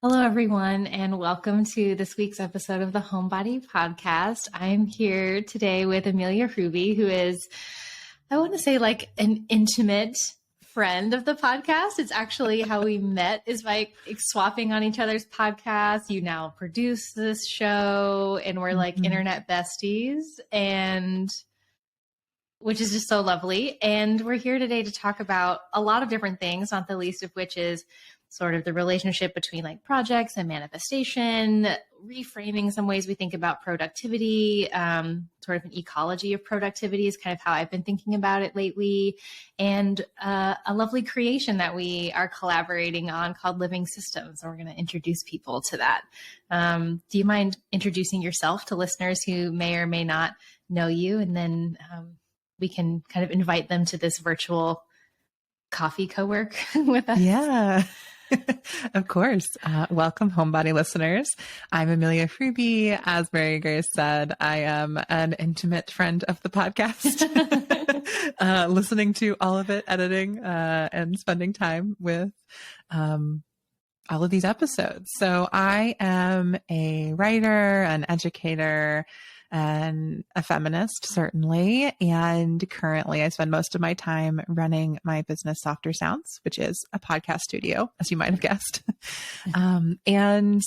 Hello, everyone, and welcome to this week's episode of the Homebody Podcast. I'm here today with Amelia Hruby, who is, I want to say, like an intimate friend of the podcast. It's actually how we met is by swapping on each other's podcasts. You now produce this show, and we're like internet besties, and which is just so lovely. And we're here today to talk about a lot of different things, not the least of which is sort of the relationship between like projects and manifestation, reframing some ways we think about productivity, sort of an ecology of productivity is kind of how I've been thinking about it lately, and a lovely creation that we are collaborating on called Living Systems. And we're going to introduce people to that. Do you mind introducing yourself to listeners who may or may not know you? And then we can kind of invite them to this virtual coffee co-work with us. Yeah. Of course. Welcome, Homebody listeners. I'm Amelia Hruby. As Mary Grace said, I am an intimate friend of the podcast, listening to all of it, editing, and spending time with all of these episodes. So I am a writer, an educator, and a feminist, certainly. And currently I spend most of my time running my business, Softer Sounds, which is a podcast studio, as you might have guessed. And,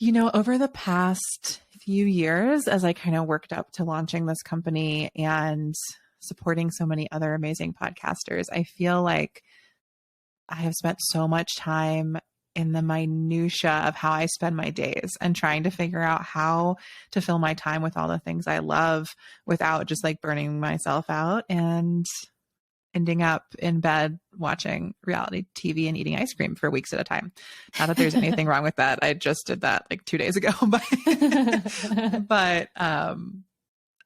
you know, over the past few years, as I kind of worked up to launching this company and supporting so many other amazing podcasters, I feel like I have spent so much time in the minutia of how I spend my days and trying to figure out how to fill my time with all the things I love without just like burning myself out and ending up in bed watching reality TV and eating ice cream for weeks at a time. Not that there's anything wrong with that. I just did that like 2 days ago, but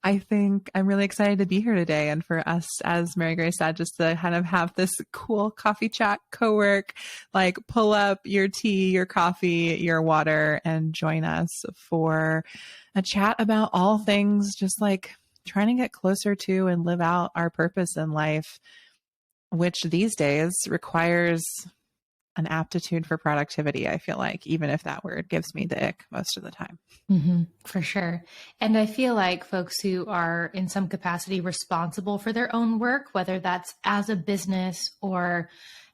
I think I'm really excited to be here today and for us, as Mary Grace said, just to kind of have this cool coffee chat, co-work, like pull up your tea, your coffee, your water, and join us for a chat about all things just like trying to get closer to and live out our purpose in life, which these days requires an aptitude for productivity, I feel like, even if that word gives me the ick most of the time. For sure. And I feel like folks who are in some capacity responsible for their own work, whether that's as a business or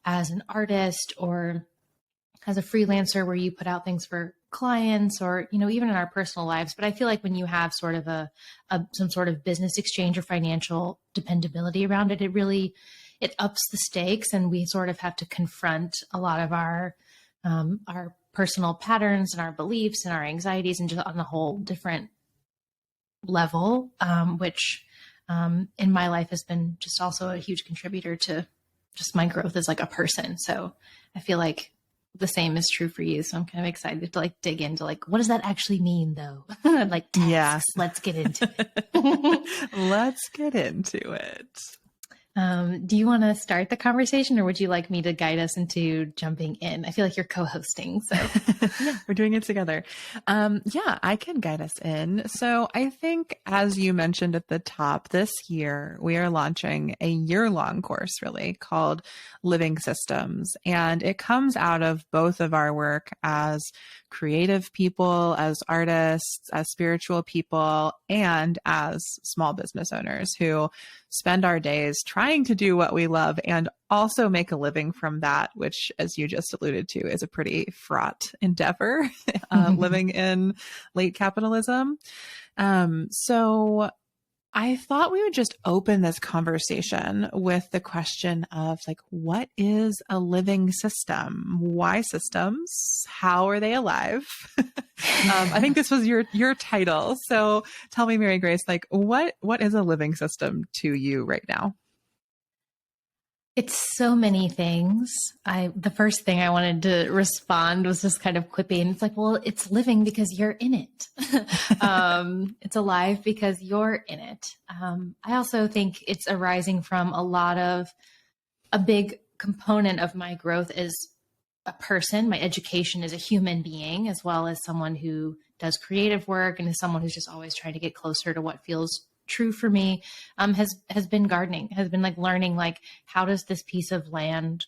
as an artist or as a freelancer where you put out things for clients or, you know, even in our personal lives. But I feel like when you have sort of some sort of business exchange or financial dependability around it, it ups the stakes, and we sort of have to confront a lot of our personal patterns and our beliefs and our anxieties, and just on a whole different level, which in my life has been just also a huge contributor to just my growth as like a person. So I feel like the same is true for you. So I'm kind of excited to like dig into like, what does that actually mean though? Like tasks. Yeah. Let's get into it. Let's get into it. Do you want to start the conversation, or would you like me to guide us into jumping in? I feel like you're co-hosting, so yeah, we're doing it together. Yeah, I can guide us in. So I think, as you mentioned at the top, this year we are launching a year-long course really called Living Systems. And it comes out of both of our work as creative people, as artists, as spiritual people, and as small business owners who spend our days trying to do what we love and also make a living from that, which, as you just alluded to, is a pretty fraught endeavor, living in late capitalism. So I thought we would just open this conversation with the question of like, what is a living system? Why systems? How are they alive? I think this was your title. So tell me, Mary Grace, like what is a living system to you right now? it's so many things. The first thing I wanted to respond was just kind of quippy, and it's like, well, it's living because you're in it. It's alive because you're in it. I also think it's arising from a big component of my growth is a person. My education as a human being, as well as someone who does creative work and is someone who's just always trying to get closer to what feels true for me, has been gardening, has been like learning, like, how does this piece of land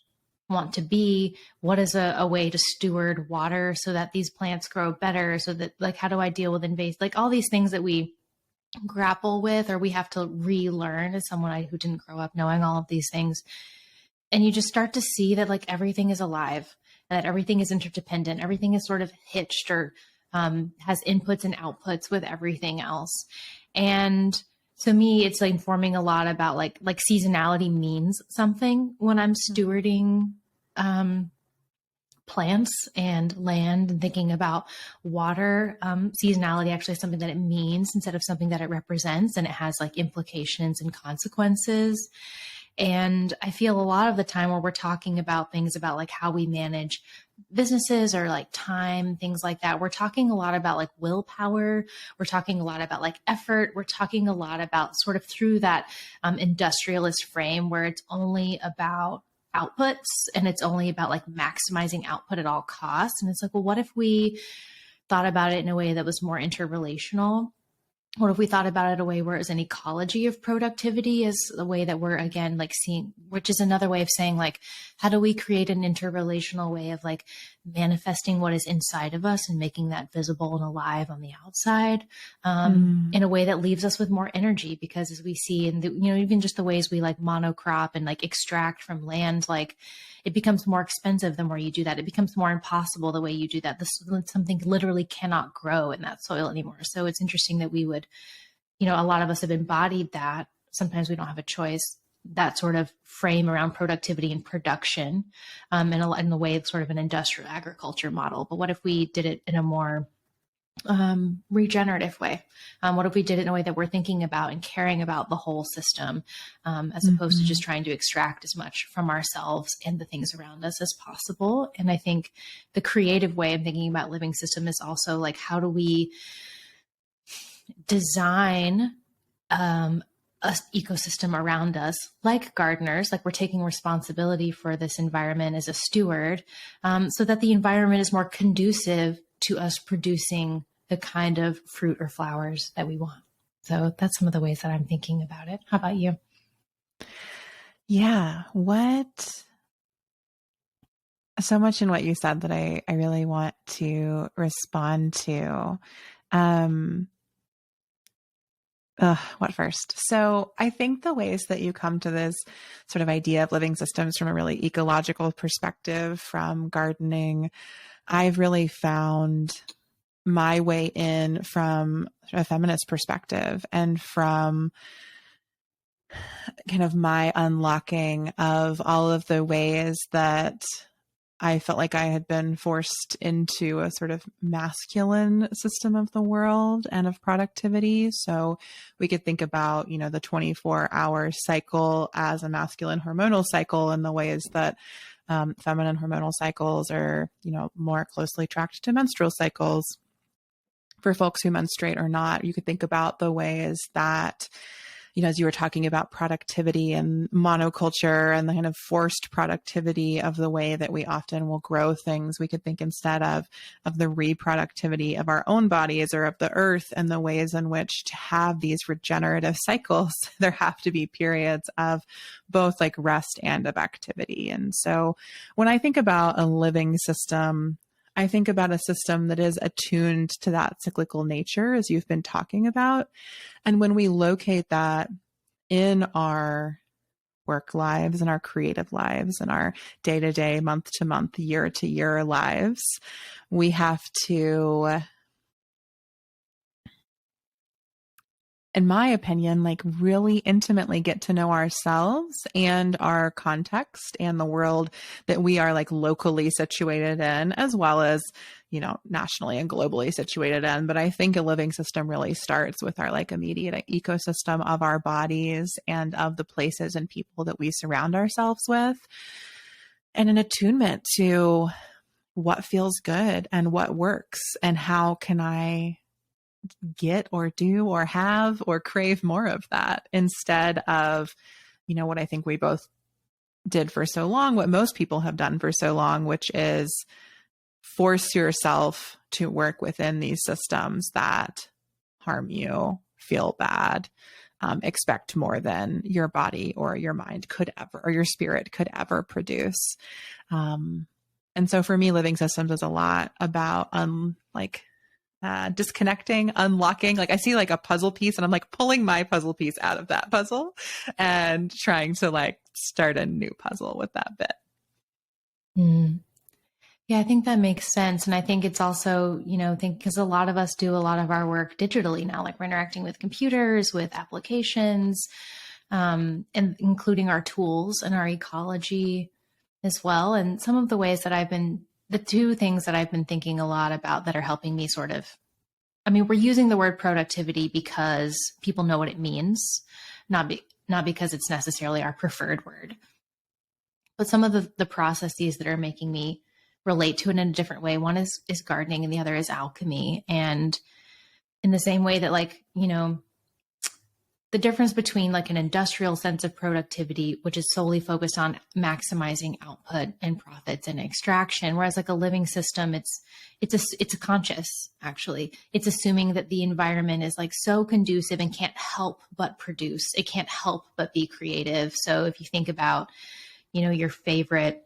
want to be? What is a way to steward water so that these plants grow better? So that, like, how do I deal with invasive, like all these things that we grapple with, or we have to relearn as someone who didn't grow up knowing all of these things. And you just start to see that like everything is alive, that everything is interdependent, everything is sort of hitched or has inputs and outputs with everything else. And to me, it's like informing a lot about like seasonality means something when I'm stewarding plants and land and thinking about water. Seasonality actually is something that it means instead of something that it represents, and it has like implications and consequences. And I feel a lot of the time where we're talking about things about like how we manage businesses or like time, things like that, we're talking a lot about like willpower. We're talking a lot about like effort. We're talking a lot about sort of through that industrialist frame where it's only about outputs and it's only about like maximizing output at all costs. And it's like, well, what if we thought about it in a way that was more interrelational? What if we thought about it a way where it was an ecology of productivity, is the way that we're again like seeing, which is another way of saying like, how do we create an interrelational way of like manifesting what is inside of us and making that visible and alive on the outside, in a way that leaves us with more energy? Because as we see in the, even just the ways we like monocrop and like extract from land, like it becomes more expensive the more you do that. It becomes more impossible the way you do that. Something literally cannot grow in that soil anymore. So it's interesting that we would, a lot of us have embodied that. Sometimes we don't have a choice, that sort of frame around productivity and production, in the way of sort of an industrial agriculture model. But what if we did it in a more regenerative way? What if we did it in a way that we're thinking about and caring about the whole system, as opposed to just trying to extract as much from ourselves and the things around us as possible? And I think the creative way of thinking about living system is also like, how do we design a ecosystem around us, like gardeners, like we're taking responsibility for this environment as a steward, so that the environment is more conducive to us producing the kind of fruit or flowers that we want. So that's some of the ways that I'm thinking about it. How about you? Yeah. So much in what you said that I really want to respond to. What first? So I think the ways that you come to this sort of idea of living systems from a really ecological perspective, from gardening, I've really found my way in from a feminist perspective, and from kind of my unlocking of all of the ways that I felt like I had been forced into a sort of masculine system of the world and of productivity. So we could think about, the 24-hour cycle as a masculine hormonal cycle, in the ways that feminine hormonal cycles are, more closely tracked to menstrual cycles for folks who menstruate or not. You could think about the ways that, as you were talking about productivity and monoculture and the kind of forced productivity of the way that we often will grow things, we could think instead of the reproductivity of our own bodies or of the earth, and the ways in which to have these regenerative cycles, there have to be periods of both like rest and of activity. And so when I think about a living system, I think about a system that is attuned to that cyclical nature, as you've been talking about. And when we locate that in our work lives and our creative lives and our day-to-day, month-to-month, year-to-year lives, we have to, in my opinion, like really intimately get to know ourselves and our context and the world that we are like locally situated in, as well as, nationally and globally situated in. But I think a living system really starts with our like immediate ecosystem of our bodies and of the places and people that we surround ourselves with, and an attunement to what feels good and what works, and how can I get or do or have or crave more of that, instead of, what I think we both did for so long, what most people have done for so long, which is force yourself to work within these systems that harm you, feel bad, expect more than your body or your mind could ever, or your spirit could ever produce. And so for me, living systems is a lot about disconnecting, unlocking. Like I see like a puzzle piece and I'm like pulling my puzzle piece out of that puzzle and trying to like start a new puzzle with that bit. Mm. Yeah, I think that makes sense. And I think it's also, because a lot of us do a lot of our work digitally now, like we're interacting with computers, with applications, and including our tools and our ecology as well. And some of the ways that the two things that I've been thinking a lot about that are helping me we're using the word productivity because people know what it means, not because it's necessarily our preferred word. But some of the processes that are making me relate to it in a different way. One is gardening and the other is alchemy. And in the same way that the difference between like an industrial sense of productivity, which is solely focused on maximizing output and profits and extraction, whereas like a living system, it's a conscious, actually. It's assuming that the environment is like so conducive and can't help but produce. It can't help but be creative. So if you think about, your favorite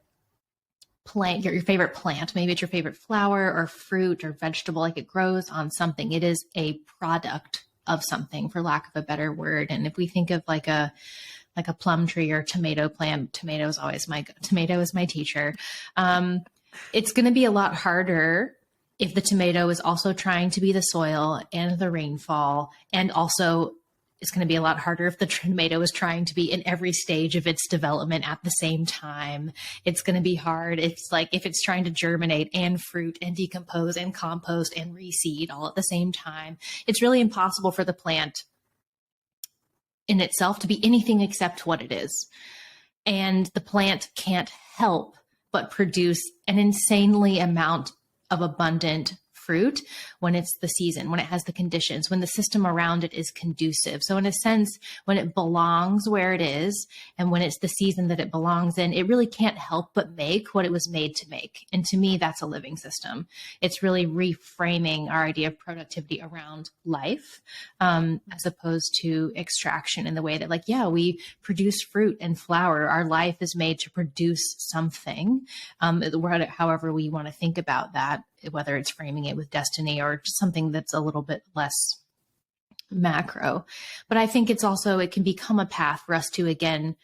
plant, maybe it's your favorite flower or fruit or vegetable, like it grows on something. It is a product of something, for lack of a better word. And if we think of like a plum tree or tomato plant, tomato is my teacher. It's going to be a lot harder if the tomato is also trying to be the soil and the rainfall, and also it's going to be a lot harder if the tomato is trying to be in every stage of its development at the same time. It's going to be hard. It's like if it's trying to germinate and fruit and decompose and compost and reseed all at the same time. It's really impossible for the plant in itself to be anything except what it is. And the plant can't help but produce an insanely amount of abundant fruit when it's the season, when it has the conditions, when the system around it is conducive. So in a sense, when it belongs where it is and when it's the season that it belongs in, it really can't help but make what it was made to make. And to me, that's a living system. It's really reframing our idea of productivity around life, as opposed to extraction, in the way that we produce fruit and flower. Our life is made to produce something, however we want to think about that, whether it's framing it with destiny or just something that's a little bit less macro. But I think it can become a path for us to, again,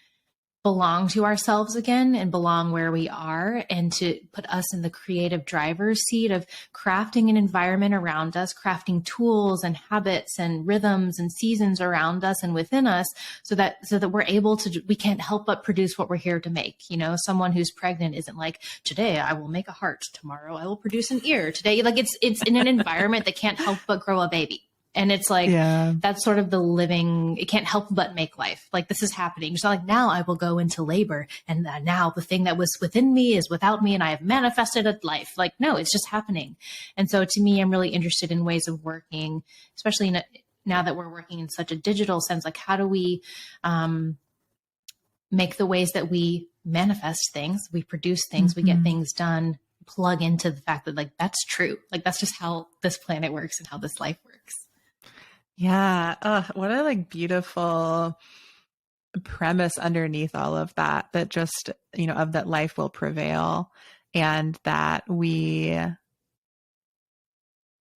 belong to ourselves again and belong where we are, and to put us in the creative driver's seat of crafting an environment around us, crafting tools and habits and rhythms and seasons around us and within us, so that we're able to, we can't help but produce what we're here to make. Someone who's pregnant isn't like, today I will make a heart, tomorrow I will produce an ear, today, it's in an environment that can't help but grow a baby. And it's like, that's sort of the living, it can't help but make life. Like, this is happening. It's not like, now I will go into labor and now the thing that was within me is without me and I have manifested a life. Like, no, it's just happening. And so to me, I'm really interested in ways of working, especially now that we're working in such a digital sense. Like, how do we make the ways that we manifest things, we produce things, we get things done, plug into the fact that that's true. That's just how this planet works and how this life works. Yeah. What a beautiful premise underneath all of that, that just, of that life will prevail, and that we,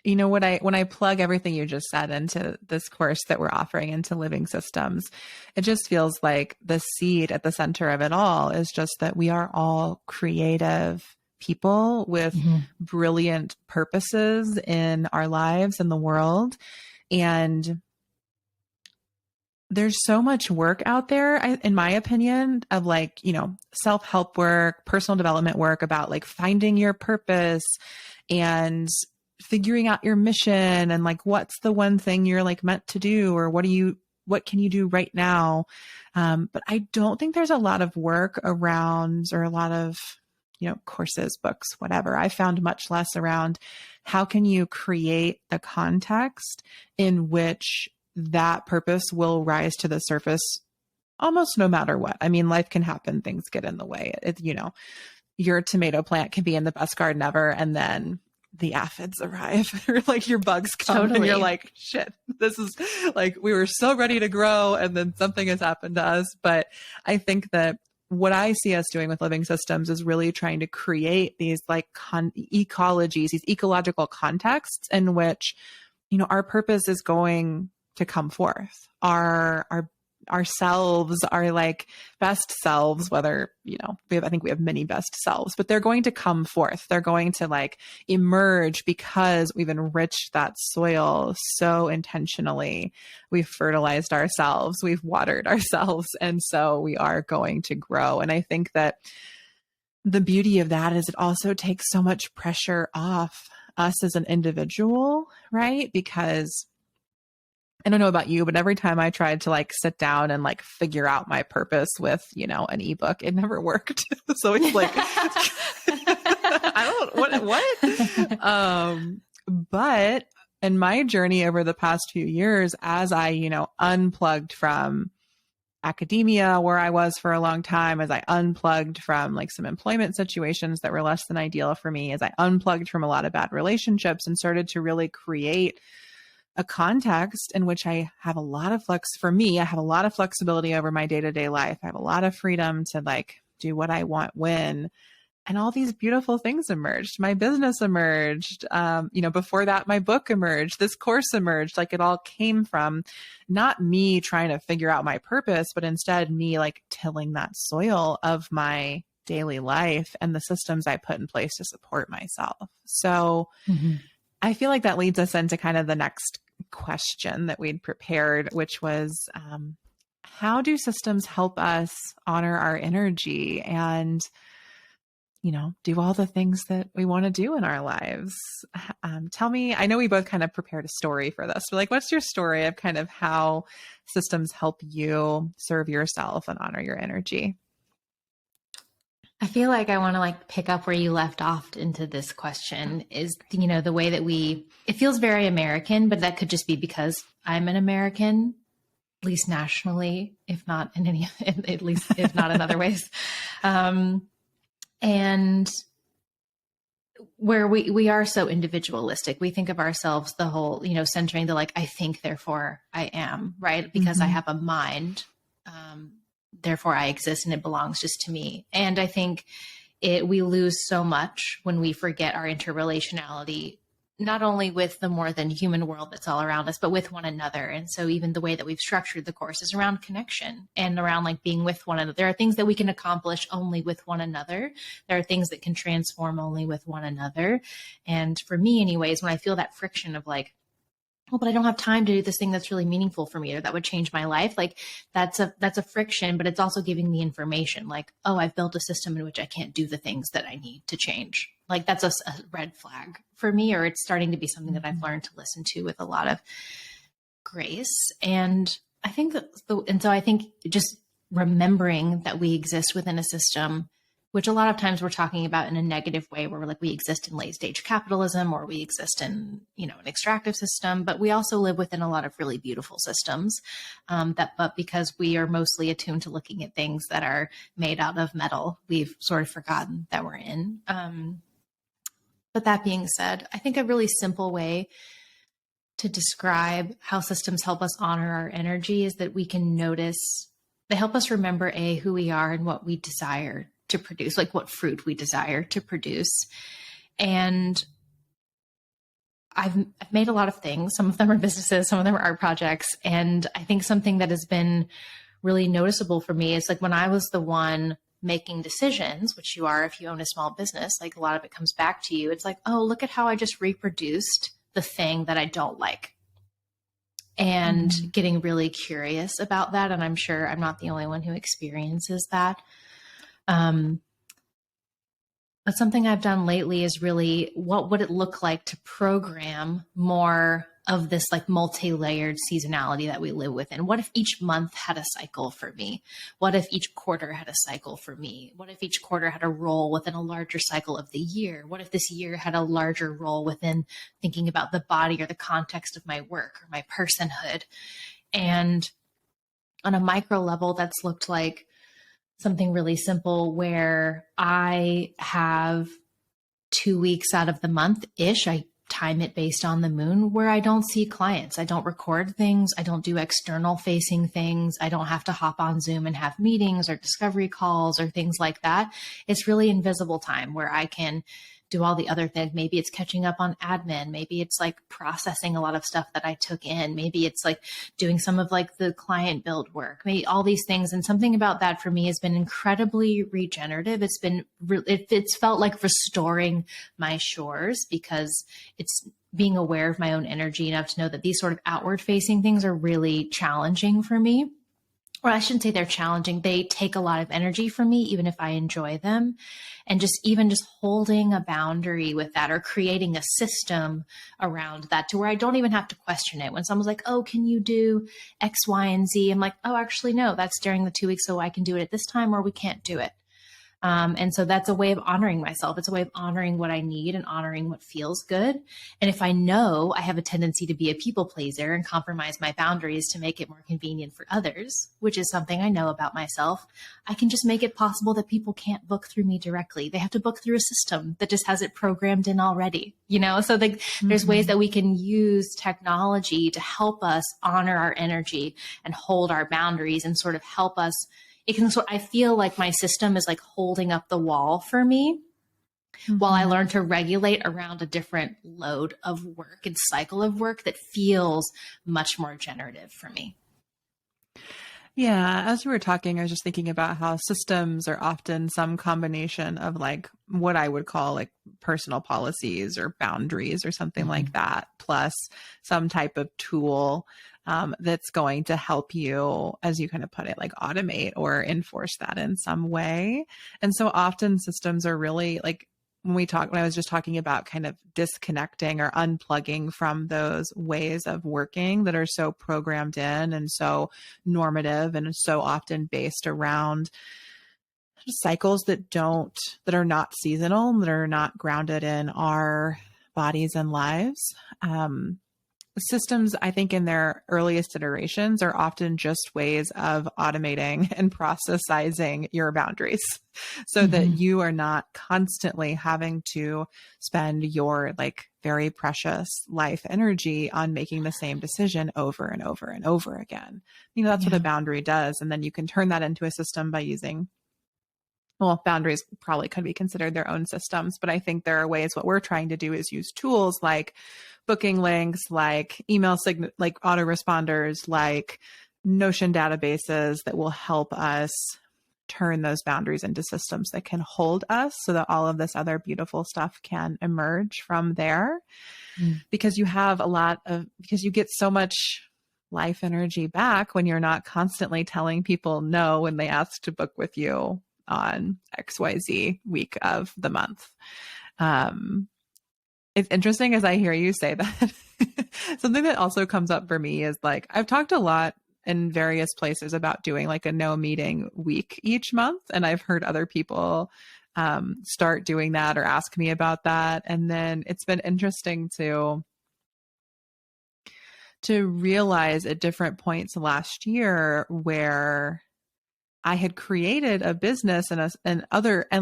when I plug everything you just said into this course that we're offering into living systems, it just feels like the seed at the center of it all is just that we are all creative people with brilliant purposes in our lives and the world. And there's so much work out there, in my opinion, of self-help work, personal development work about finding your purpose and figuring out your mission, and what's the one thing you're meant to do, or what can you do right now? But I don't think there's a lot of work around, or a lot of, courses, books, whatever. I found much less around how can you create the context in which that purpose will rise to the surface almost no matter what. I mean, life can happen. Things get in the way. Your tomato plant can be in the best garden ever, and then the aphids arrive or like your bugs come Totally. and you're like, shit, this is like, we were so ready to grow and then something has happened to us. But I think that what I see us doing with living systems is really trying to create these like ecologies, these ecological contexts in which, our purpose is going to come forth. Ourselves, our like best selves, whether, I think we have many best selves, but they're going to come forth. They're going to like emerge because we've enriched that soil so intentionally. We've fertilized ourselves, we've watered ourselves. And so we are going to grow. And I think that the beauty of that is it also takes so much pressure off us as an individual, right? Because I don't know about you, but every time I tried to like sit down and like figure out my purpose with, an ebook, it never worked. So it's like, I don't, what? But in my journey over the past few years, as I, unplugged from academia where I was for a long time, as I unplugged from like some employment situations that were less than ideal for me, as I unplugged from a lot of bad relationships and started to really create a context in which I have a lot of I have a lot of flexibility over my day-to-day life. I have a lot of freedom to like do what I want when, and all these beautiful things emerged. My business emerged. Before that, my book emerged, this course emerged. Like it all came from not me trying to figure out my purpose, but instead me like tilling that soil of my daily life and the systems I put in place to support myself. So I feel like that leads us into kind of the next question that we'd prepared, which was, how do systems help us honor our energy and, do all the things that we want to do in our lives? Tell me, I know we both kind of prepared a story for this, but like, what's your story of kind of how systems help you serve yourself and honor your energy? I feel like I want to like pick up where you left off into this question is, the way that it feels very American, but that could just be because I'm an American, at least nationally, if not at least if not in other ways. And where we are so individualistic, we think of ourselves the whole, centering the like, I think, therefore I am, right? Because I have a mind. Therefore I exist and it belongs just to me. And I think we lose so much when we forget our interrelationality, not only with the more than human world that's all around us, but with one another. And so even the way that we've structured the course is around connection and around like being with one another. There are things that we can accomplish only with one another. There are things that can transform only with one another. And for me anyways, when I feel that friction of like, oh, but I don't have time to do this thing that's really meaningful for me or that would change my life. Like that's a friction, but it's also giving me information like, oh, I've built a system in which I can't do the things that I need to change. Like that's a red flag for me, or it's starting to be something that I've learned to listen to with a lot of grace. And I think so I think just remembering that we exist within a system, which a lot of times we're talking about in a negative way where we're like, we exist in late stage capitalism or we exist in, an extractive system, but we also live within a lot of really beautiful systems but because we are mostly attuned to looking at things that are made out of metal, we've sort of forgotten that we're in. But that being said, I think a really simple way to describe how systems help us honor our energy is that we can notice, they help us remember who we are and what we desire to produce, like what fruit we desire to produce. And I've made a lot of things. Some of them are businesses, some of them are art projects. And I think something that has been really noticeable for me is like when I was the one making decisions, which you are if you own a small business, like a lot of it comes back to you. It's like, oh, look at how I just reproduced the thing that I don't like. And getting really curious about that. And I'm sure I'm not the only one who experiences that. But something I've done lately is really, what would it look like to program more of this like multi-layered seasonality that we live within? What if each month had a cycle for me? What if each quarter had a cycle for me? What if each quarter had a role within a larger cycle of the year? What if this year had a larger role within thinking about the body or the context of my work or my personhood? And on a micro level, that's looked like something really simple where I have 2 weeks out of the month-ish, I time it based on the moon, where I don't see clients. I don't record things. I don't do external facing things. I don't have to hop on Zoom and have meetings or discovery calls or things like that. It's really invisible time where I can do all the other things. Maybe it's catching up on admin. Maybe it's like processing a lot of stuff that I took in. Maybe it's like doing some of like the client build work, maybe all these things. And something about that for me has been incredibly regenerative. It's felt like restoring my shores, because it's being aware of my own energy enough to know that these sort of outward facing things are really challenging for me. Or I shouldn't say they're challenging. They take a lot of energy from me, even if I enjoy them. And just holding a boundary with that, or creating a system around that to where I don't even have to question it. When someone's like, oh, can you do X, Y, and Z? I'm like, oh, actually, no, that's during the 2 weeks. So I can do it at this time, or we can't do it. And so that's a way of honoring myself. It's a way of honoring what I need and honoring what feels good. And if I know I have a tendency to be a people pleaser and compromise my boundaries to make it more convenient for others, which is something I know about myself, I can just make it possible that people can't book through me directly. They have to book through a system that just has it programmed in already, So there's ways that we can use technology to help us honor our energy and hold our boundaries and sort of help us. I feel like my system is like holding up the wall for me while I learn to regulate around a different load of work and cycle of work that feels much more generative for me. Yeah. As you were talking, I was just thinking about how systems are often some combination of like what I would call like personal policies or boundaries or something like that, plus some type of tool that's going to help you, as you kind of put it, like automate or enforce that in some way. And so often systems are really like, when I was just talking about kind of disconnecting or unplugging from those ways of working that are so programmed in and so normative and so often based around cycles that are not seasonal, that are not grounded in our bodies and lives. Systems, I think in their earliest iterations, are often just ways of automating and processizing your boundaries so that you are not constantly having to spend your like very precious life energy on making the same decision over and over and over again. That's what a boundary does. And then you can turn that into a system by using, well, boundaries probably could be considered their own systems, but I think there are ways. What we're trying to do is use tools like booking links, like email like autoresponders, like Notion databases that will help us turn those boundaries into systems that can hold us so that all of this other beautiful stuff can emerge from there. Because you get so much life energy back when you're not constantly telling people no when they ask to book with you on XYZ week of the month. It's interesting as I hear you say that. Something that also comes up for me is like, I've talked a lot in various places about doing like a no meeting week each month. And I've heard other people start doing that or ask me about that. And then it's been interesting to realize at different points last year where I had created a business and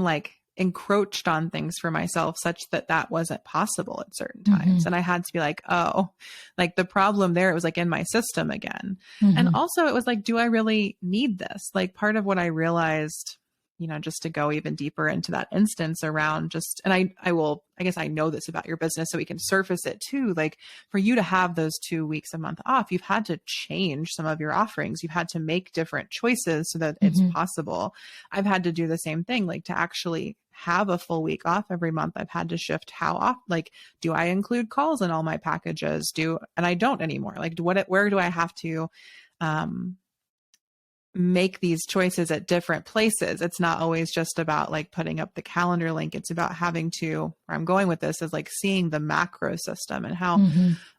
like encroached on things for myself such that wasn't possible at certain times. And I had to be like, oh, like the problem there, it was like in my system again. And also it was like, do I really need this? Like part of what I realized, just to go even deeper into that instance around and I guess I know this about your business so we can surface it too. Like for you to have those 2 weeks a month off, you've had to change some of your offerings. You've had to make different choices so that it's possible. I've had to do the same thing, like to actually have a full week off every month. I've had to shift how often, like, do I include calls in all my packages? And I don't anymore. Like where do I have to, make these choices at different places? It's not always just about like putting up the calendar link. It's about having to, where I'm going with this is like seeing the macro system and how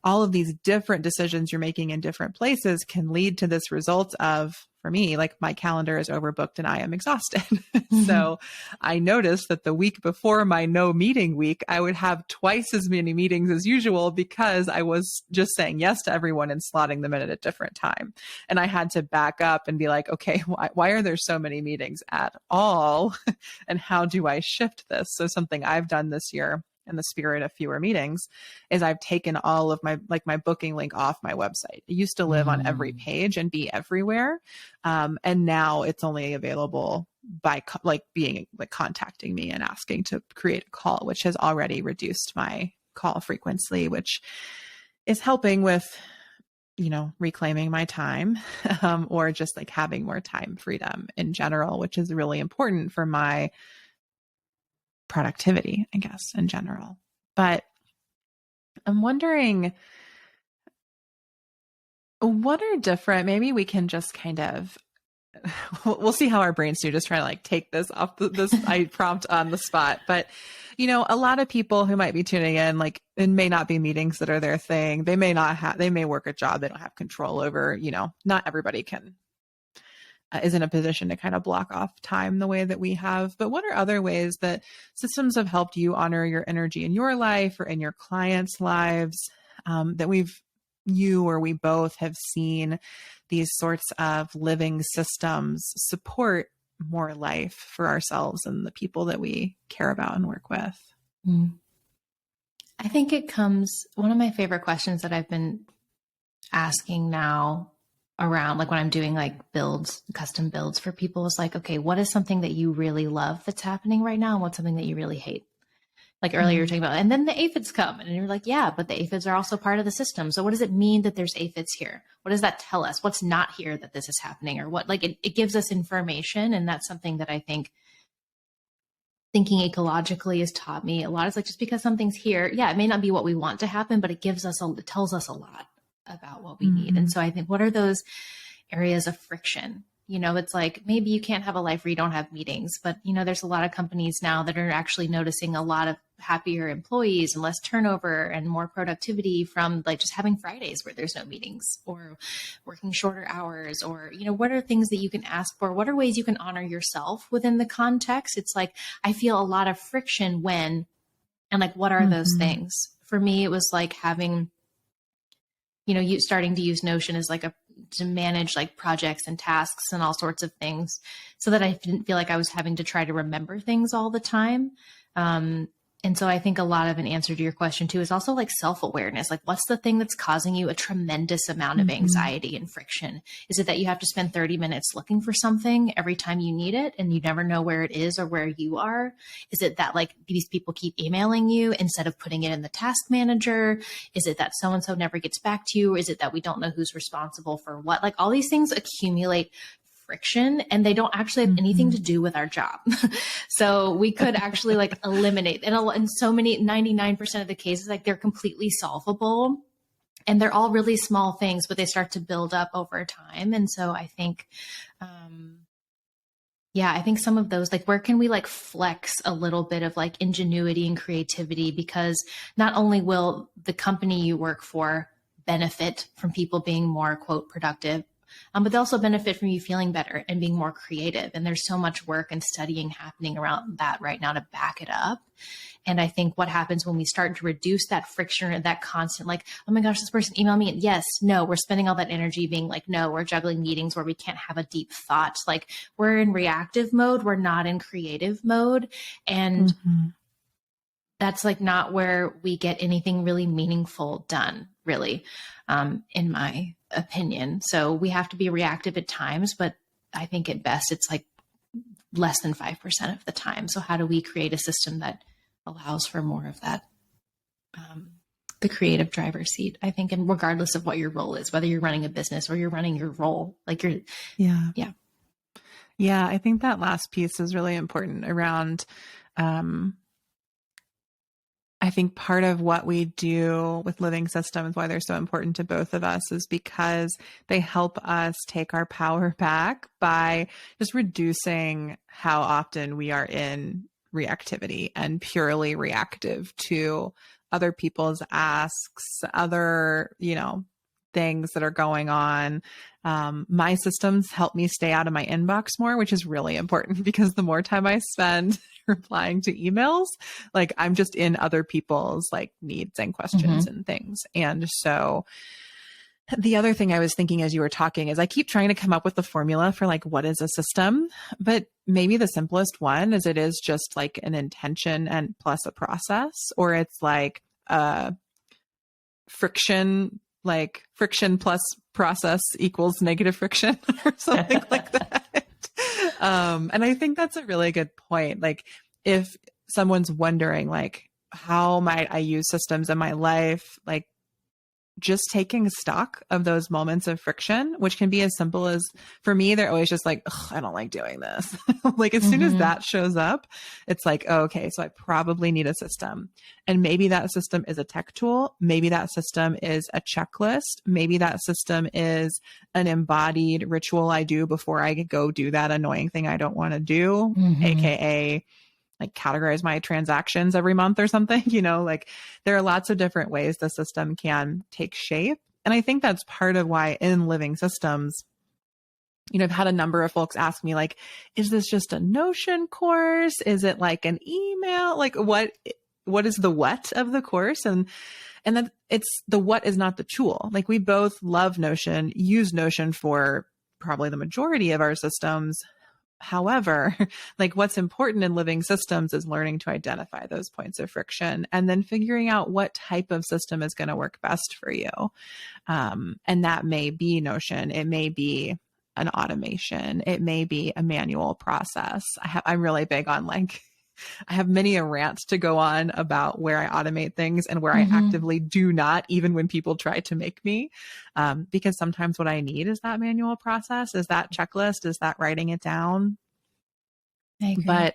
all of these different decisions you're making in different places can lead to this result of for me, like my calendar is overbooked and I am exhausted. Mm-hmm. So I noticed that the week before my no meeting week, I would have twice as many meetings as usual because I was just saying yes to everyone and slotting them in at a different time. And I had to back up and be like, okay, why are there so many meetings at all? And how do I shift this? So something I've done this year in the spirit of fewer meetings is I've taken all of my booking link off my website. It used to live on every page and be everywhere. And now it's only available by contacting me and asking to create a call, which has already reduced my call frequency, which is helping with, reclaiming my time, or just like having more time freedom in general, which is really important for my productivity, I guess, in general. But I'm wondering, what are different, maybe we can just kind of, we'll see how our brains do, just try to like take this off this I prompt on the spot. But, a lot of people who might be tuning in, like it may not be meetings that are their thing. They may work a job they don't have control over, not everybody is in a position to kind of block off time the way that we have. But what are other ways that systems have helped you honor your energy in your life or in your clients' lives, that we both have seen these sorts of living systems support more life for ourselves and the people that we care about and work with? I think one of my favorite questions that I've been asking now around, like when I'm doing like custom builds for people, is like, okay, what is something that you really love that's happening right now? And what's something that you really hate? Like earlier you were talking about, and then the aphids come and you're like, yeah, but the aphids are also part of the system. So what does it mean that there's aphids here? What does that tell us? What's not here that this is happening? Or what, like it gives us information. And that's something that I think thinking ecologically has taught me a lot. It's like, just because something's here, yeah, it may not be what we want to happen, but it tells us a lot about what we need. And so I think, what are those areas of friction? It's like, maybe you can't have a life where you don't have meetings, but there's a lot of companies now that are actually noticing a lot of happier employees and less turnover and more productivity from like just having Fridays where there's no meetings, or working shorter hours, or, what are things that you can ask for? What are ways you can honor yourself within the context? It's like, I feel a lot of friction and like, what are those things? For me, it was like having, you starting to use Notion as like to manage like projects and tasks and all sorts of things, so that I didn't feel like I was having to try to remember things all the time. And so I think a lot of an answer to your question too is also like self-awareness. Like, what's the thing that's causing you a tremendous amount of anxiety and friction? Is it that you have to spend 30 minutes looking for something every time you need it and you never know where it is or where you are? Is it that like these people keep emailing you instead of putting it in the task manager? Is it that so-and-so never gets back to you? Or is it that we don't know who's responsible for what? Like, all these things accumulate friction, and they don't actually have anything to do with our job. So we could actually like eliminate, and in so many, 99% of the cases, like they're completely solvable, and they're all really small things, but they start to build up over time. And so I think, I think some of those, like, where can we like flex a little bit of like ingenuity and creativity? Because not only will the company you work for benefit from people being more, quote, productive, but they also benefit from you feeling better and being more creative. And there's so much work and studying happening around that right now to back it up. And I think what happens when we start to reduce that friction or that constant, like, oh my gosh, this person emailed me. And yes, no, we're spending all that energy being like, no, we're juggling meetings where we can't have a deep thought. Like, we're in reactive mode. We're not in creative mode. And that's like not where we get anything really meaningful done, really, in my opinion. So we have to be reactive at times, but I think at best it's like less than 5% of the time. So how do we create a system that allows for more of that, the creative driver's seat, I think, and regardless of what your role is, whether you're running a business or you're running your role, like Yeah, I think that last piece is really important around, I think part of what we do with living systems, why they're so important to both of us, is because they help us take our power back by just reducing how often we are in reactivity and purely reactive to other people's asks, other, things that are going on. My systems help me stay out of my inbox more, which is really important because the more time I spend replying to emails, like I'm just in other people's like needs and questions and things. And so the other thing I was thinking as you were talking is I keep trying to come up with the formula for like, what is a system? But maybe the simplest one is it is just like an intention and plus a process, or it's like friction plus process equals negative friction or something like that. And I think that's a really good point. Like if someone's wondering, like, how might I use systems in my life? Like, just taking stock of those moments of friction, which can be as simple as, for me, they're always just like, I don't like doing this. Like as soon as that shows up, it's like, oh, okay, so I probably need a system. And maybe that system is a tech tool. Maybe that system is a checklist. Maybe that system is an embodied ritual I do before I go do that annoying thing I don't want to do, AKA like categorize my transactions every month or something, like there are lots of different ways the system can take shape. And I think that's part of why in living systems, I've had a number of folks ask me like, is this just a Notion course? Is it like an email? Like what is the what of the course? And then it's the what is not the tool. Like we both love Notion, use Notion for probably the majority of our systems. However, like what's important in living systems is learning to identify those points of friction and then figuring out what type of system is going to work best for you. And that may be Notion. It may be an automation. It may be a manual process. I'm really big on like, I have many a rant to go on about where I automate things and where I actively do not, even when people try to make me, because sometimes what I need is that manual process, is that checklist, is that writing it down. I agree.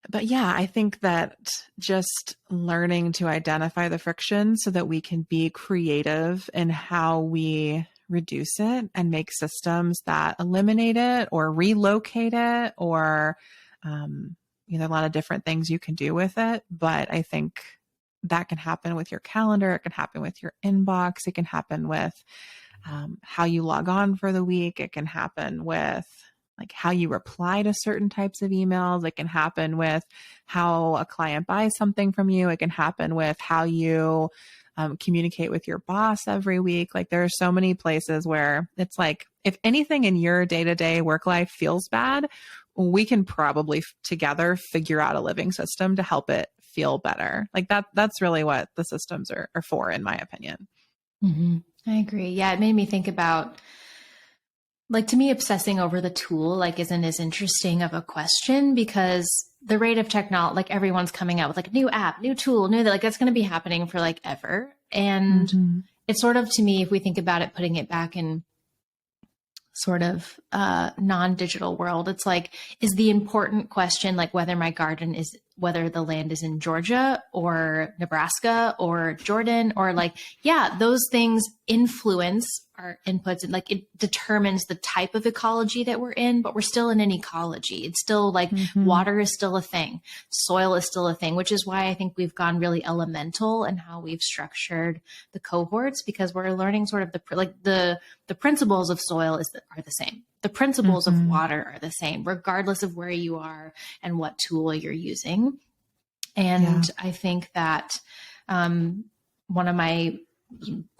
But yeah, I think that just learning to identify the friction so that we can be creative in how we reduce it and make systems that eliminate it or relocate it or, a lot of different things you can do with it. But I think that can happen with your calendar. It can happen with your inbox. It can happen with how you log on for the week. It can happen with like how you reply to certain types of emails. It can happen with how a client buys something from you. It can happen with how you communicate with your boss every week. Like there are so many places where it's like, if anything in your day-to-day work life feels bad, we can probably together figure out a living system to help it feel better. Like that's really what the systems are for, in my opinion. I agree. Yeah. It made me think about, like, to me, obsessing over the tool, like, isn't as interesting of a question because the rate of technology, like everyone's coming out with like a new app, new tool, like that's going to be happening for like ever. And it's sort of, to me, if we think about it, putting it back in sort of non-digital world, it's like, is the important question like whether my garden is, whether the land is in Georgia or Nebraska or Jordan, or like, yeah, those things influence our inputs and like it determines the type of ecology that we're in, but we're still in an ecology. It's still like water is still a thing. Soil is still a thing, which is why I think we've gone really elemental in how we've structured the cohorts, because we're learning sort of the principles of soil are the same. The principles of water are the same, regardless of where you are and what tool you're using. And I think that one of my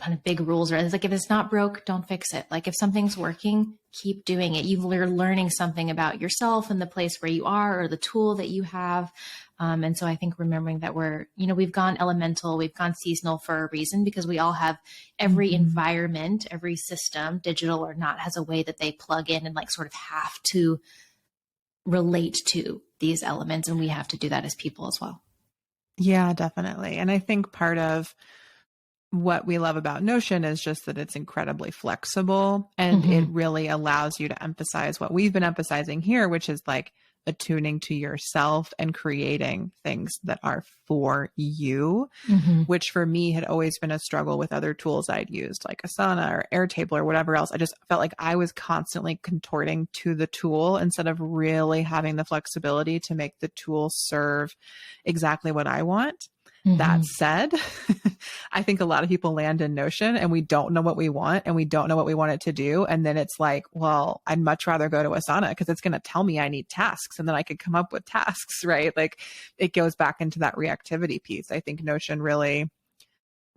kind of big rules is like, if it's not broke, don't fix it. Like if something's working, keep doing it. You're learning something about yourself and the place where you are or the tool that you have. And so I think remembering that we've gone elemental, we've gone seasonal for a reason, because we all have every environment, every system, digital or not, has a way that they plug in and like sort of have to relate to these elements. And we have to do that as people as well. Yeah, definitely. And I think part of what we love about Notion is just that it's incredibly flexible and it really allows you to emphasize what we've been emphasizing here, which is like attuning to yourself and creating things that are for you, which for me had always been a struggle with other tools I'd used, like Asana or Airtable or whatever else. I just felt like I was constantly contorting to the tool instead of really having the flexibility to make the tool serve exactly what I want. That said, I think a lot of people land in Notion and we don't know what we want and we don't know what we want it to do. And then it's like, well, I'd much rather go to Asana because it's going to tell me I need tasks and then I could come up with tasks, right? Like it goes back into that reactivity piece. I think Notion really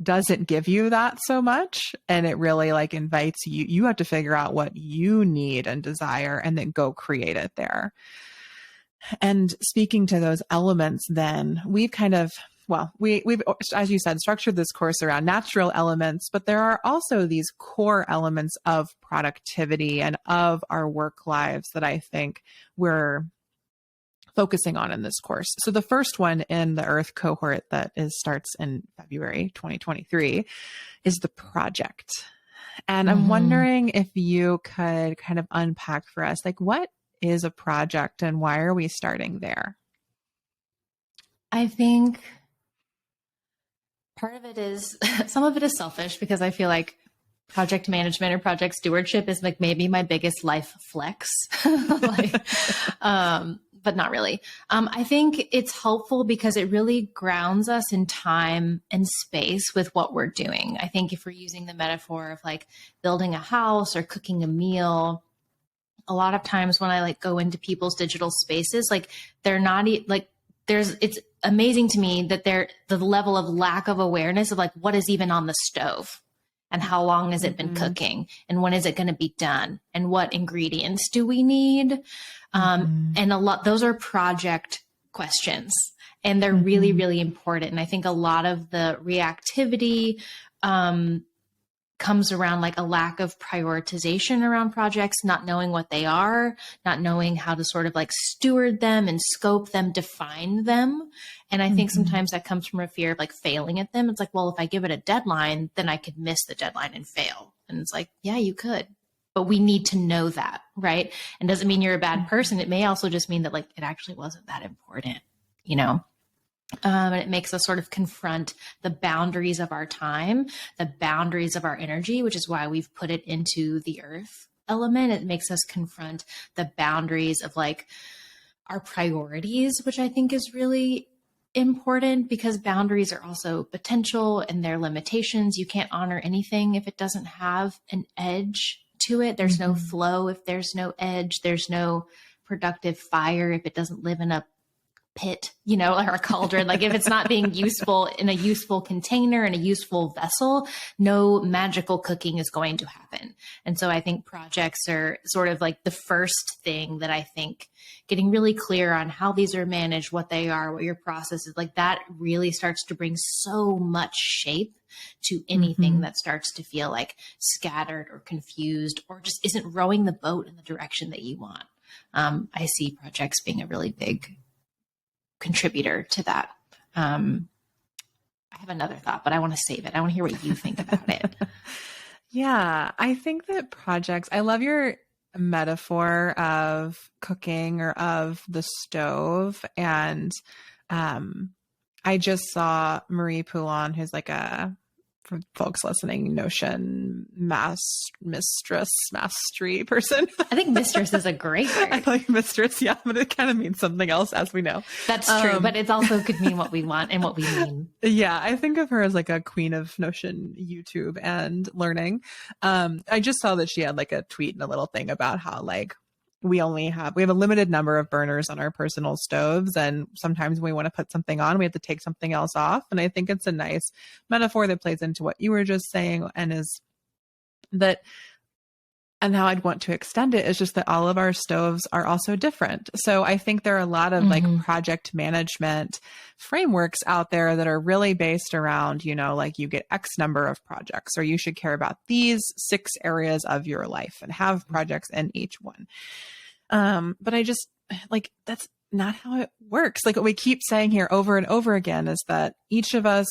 doesn't give you that so much. And it really like invites you, you have to figure out what you need and desire and then go create it there. And speaking to those elements, then we've kind of, well, we've, as you said, structured this course around natural elements, but there are also these core elements of productivity and of our work lives that I think we're focusing on in this course. So the first one in the Earth cohort that starts in February 2023 is the project. And I'm wondering if you could kind of unpack for us, like what is a project and why are we starting there? I think part of it is, some of it is selfish because I feel like project management or project stewardship is like maybe my biggest life flex, like, but not really. I think it's helpful because it really grounds us in time and space with what we're doing. I think if we're using the metaphor of like building a house or cooking a meal, a lot of times when I like go into people's digital spaces, like they're not like it's amazing to me that the level of lack of awareness of like what is even on the stove and how long has it been cooking and when is it going to be done and what ingredients do we need? And those are project questions and they're really, really important. And I think a lot of the reactivity, comes around like a lack of prioritization around projects, not knowing what they are, not knowing how to sort of like steward them and scope them, define them. And I think sometimes that comes from a fear of like failing at them. It's like, well, if I give it a deadline, then I could miss the deadline and fail. And it's like, yeah, you could, but we need to know that, right? And doesn't mean you're a bad person. It may also just mean that like, it actually wasn't that important, you know? And it makes us sort of confront the boundaries of our time, the boundaries of our energy, which is why we've put it into the earth element. It makes us confront the boundaries of like our priorities, which I think is really important because boundaries are also potential and their limitations. You can't honor anything if it doesn't have an edge to it. There's no flow if there's no edge. There's no productive fire if it doesn't live in a pit, you know, or a cauldron. Like if it's not being useful in a useful container, in a useful vessel, no magical cooking is going to happen. And so I think projects are sort of like the first thing that I think getting really clear on how these are managed, what they are, what your process is, like that really starts to bring so much shape to anything that starts to feel like scattered or confused or just isn't rowing the boat in the direction that you want. I see projects being a really big contributor to that. I have another thought, but I want to save it. I want to hear what you think about it. Yeah, I think that projects, I love your metaphor of cooking or of the stove. And I just saw Marie Poulin, who's like for folks listening, Notion mastery person. I think mistress is a great word. I like mistress, yeah, but it kind of means something else, as we know. That's true, but it also could mean what we want and what we mean. Yeah, I think of her as like a queen of Notion YouTube and learning. I just saw that she had like a tweet and a little thing about how like we have a limited number of burners on our personal stoves. And sometimes when we want to put something on, we have to take something else off. And I think it's a nice metaphor that plays into what you were just saying and is that, and how I'd want to extend it is just that all of our stoves are also different. So I think there are a lot of like project management frameworks out there that are really based around, you know, like you get X number of projects, or you should care about these 6 areas of your life and have projects in each one. But I just like, that's not how it works. Like what we keep saying here over and over again is that each of us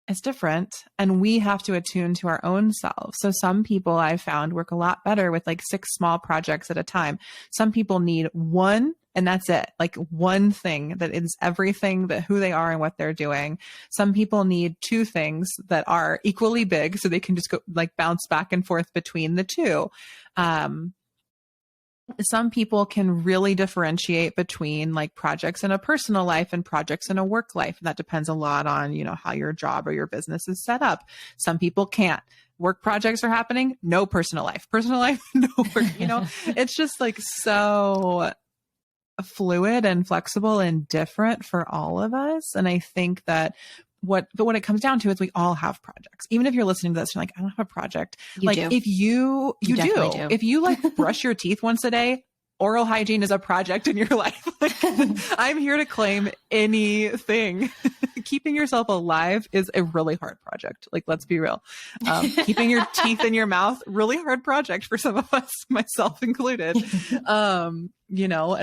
is different and we have to attune to our own selves. So some people I've found work a lot better with like 6 small projects at a time. Some people need one and that's it. Like one thing that is everything that who they are and what they're doing. Some people need 2 things that are equally big so they can just go like bounce back and forth between the 2. some people can really differentiate between like projects in a personal life and projects in a work life. And that depends a lot on, how your job or your business is set up. Some people can't. Work projects are happening, no personal life. Personal life, no work. It's just like so fluid and flexible and different for all of us. And I think that what it comes down to is we all have projects. Even if you're listening to this, you're like, I don't have a project. You do. If you do. Do. If you like brush your teeth once a day, oral hygiene is a project in your life. I'm here to claim anything. Keeping yourself alive is a really hard project. Let's be real. Keeping your teeth in your mouth, really hard project for some of us, myself included. And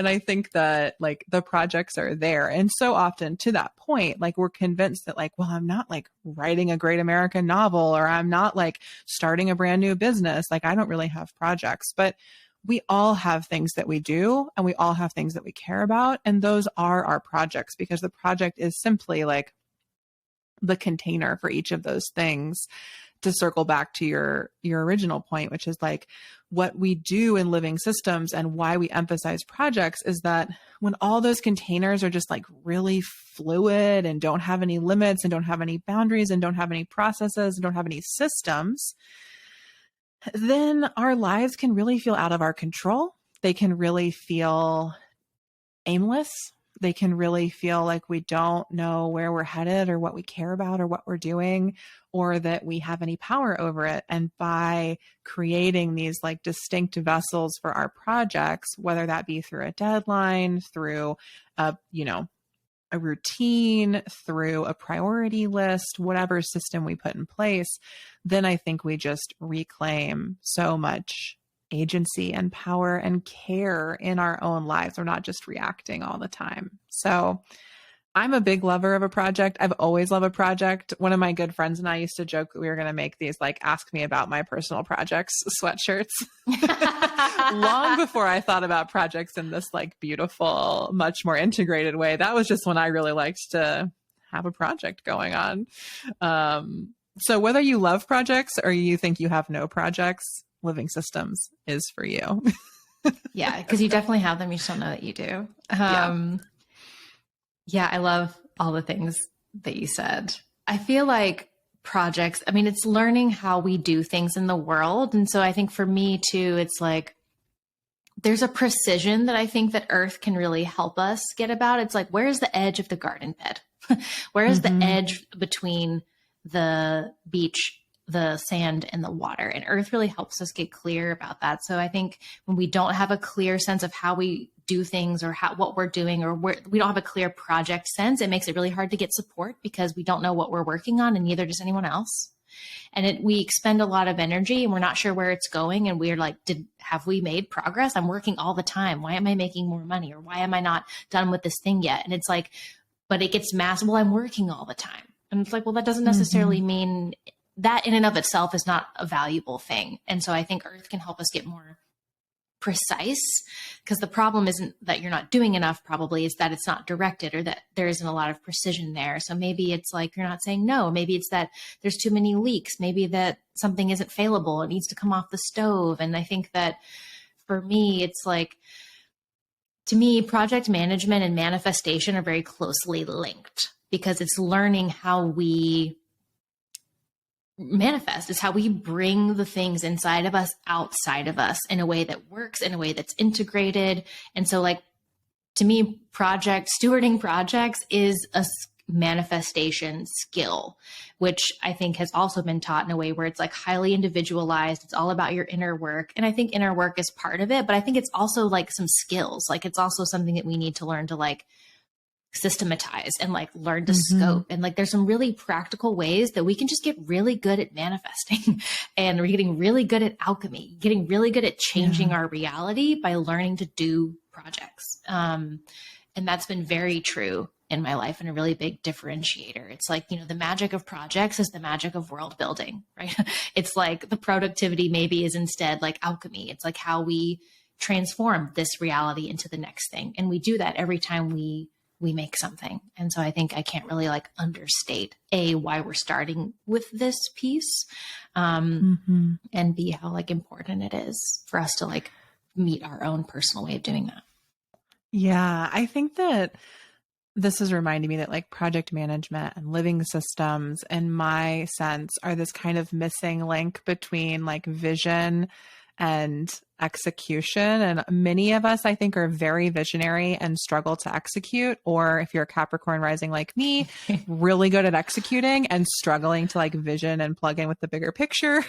I think that the projects are there. And so often to that point, we're convinced that I'm not writing a great American novel, or I'm not starting a brand new business. I don't really have projects, but we all have things that we do, and we all have things that we care about. And those are our projects, because the project is simply the container for each of those things. To circle back to your original point, which is what we do in living systems and why we emphasize projects, is that when all those containers are just really fluid and don't have any limits and don't have any boundaries and don't have any processes and don't have any systems, then our lives can really feel out of our control. They can really feel aimless. They can really feel like we don't know where we're headed or what we care about or what we're doing, or that we have any power over it. And by creating these distinct vessels for our projects, whether that be through a deadline, through a routine, through a priority list, whatever system we put in place, then I think we just reclaim so much agency and power and care in our own lives. We're not just reacting all the time. So I'm a big lover of a project. I've always loved a project. One of my good friends and I used to joke that we were going to make these ask me about my personal projects sweatshirts long before I thought about projects in this beautiful, much more integrated way. That was just when I really liked to have a project going on. So whether you love projects or you think you have no projects, living systems is for you. Yeah, because you definitely have them. You just don't know that you do. Yeah, I love all the things that you said. I feel like projects, it's learning how we do things in the world. And so I think for me too, it's there's a precision that I think that Earth can really help us get about. It's where's the edge of the garden bed? Where is the edge between the beach, the sand, and the water? And Earth really helps us get clear about that. So I think when we don't have a clear sense of how we do things, or what we're doing, or we don't have a clear project sense, it makes it really hard to get support, because we don't know what we're working on, and neither does anyone else. And we expend a lot of energy and we're not sure where it's going. And we're have we made progress? I'm working all the time. Why am I making more money? Or why am I not done with this thing yet? And it's but it gets massive. Well, I'm working all the time. And it's well, that doesn't necessarily mean that in and of itself is not a valuable thing. And so I think Earth can help us get more precise, because the problem isn't that you're not doing enough, probably is that it's not directed, or that there isn't a lot of precision there. So maybe it's you're not saying no. Maybe it's that there's too many leaks. Maybe that something isn't failable. It needs to come off the stove. And I think that for me, it's to me, project management and manifestation are very closely linked, because it's learning how we manifest, is how we bring the things inside of us outside of us in a way that works, in a way that's integrated. And so to me, stewarding projects is a manifestation skill, which I think has also been taught in a way where it's highly individualized. It's all about your inner work. And I think inner work is part of it, but I think it's also some skills. It's also something that we need to learn to systematize and learn to scope. And there's some really practical ways that we can just get really good at manifesting, and we're getting really good at alchemy, getting really good at changing our reality by learning to do projects. And that's been very true in my life, and a really big differentiator. It's the magic of projects is the magic of world building, right? It's the productivity maybe is instead alchemy. It's how we transform this reality into the next thing. And we do that every time we make something. And so I think I can't really understate why we're starting with this piece, and B, how important it is for us to meet our own personal way of doing that. Yeah, I think that this is reminding me that like project management and living systems, in my sense, are this kind of missing link between like vision and execution. And many of us, I think, are very visionary and struggle to execute. Or if you're a Capricorn rising like me, really good at executing and struggling to like vision and plug in with the bigger picture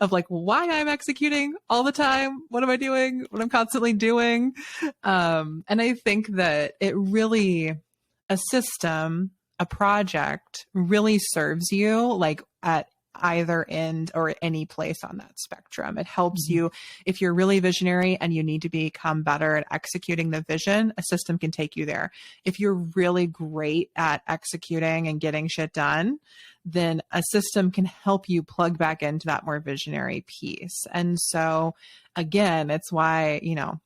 of like why I'm executing all the time, what am I doing, what I'm constantly doing. And I think that it really, a system, a project really serves you like at either end or any place on that spectrum. It helps you if you're really visionary and you need to become better at executing the vision, a system can take you there. If you're really great at executing and getting shit done, then a system can help you plug back into that more visionary piece. And so again, it's why, you know,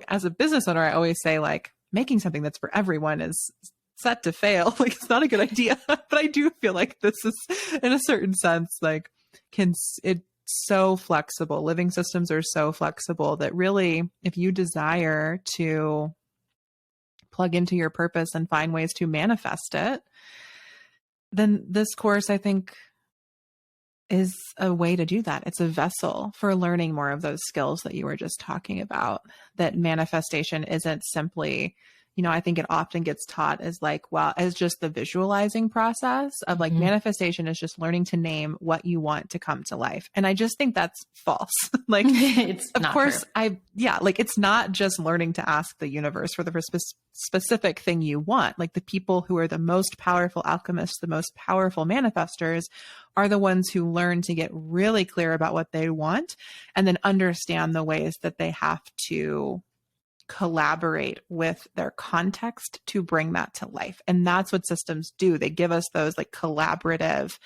as a business owner, I always say like making something that's for everyone is set to fail. Like it's not a good idea, but I do feel like this is in a certain sense, like it's so flexible. Living systems are so flexible that really, if you desire to plug into your purpose and find ways to manifest it, then this course, I think, is a way to do that. It's a vessel for learning more of those skills that you were just talking about, that manifestation isn't simply, you know, I think it often gets taught as like, well, as just the visualizing process of like manifestation is just learning to name what you want to come to life. And I just think that's false. Like, It's of not course, true. like it's not just learning to ask the universe for the specific thing you want. Like the people who are the most powerful alchemists, the most powerful manifestors are the ones who learn to get really clear about what they want and then understand the ways that they have to collaborate with their context to bring that to life. And that's what systems do. They give us those like collaborative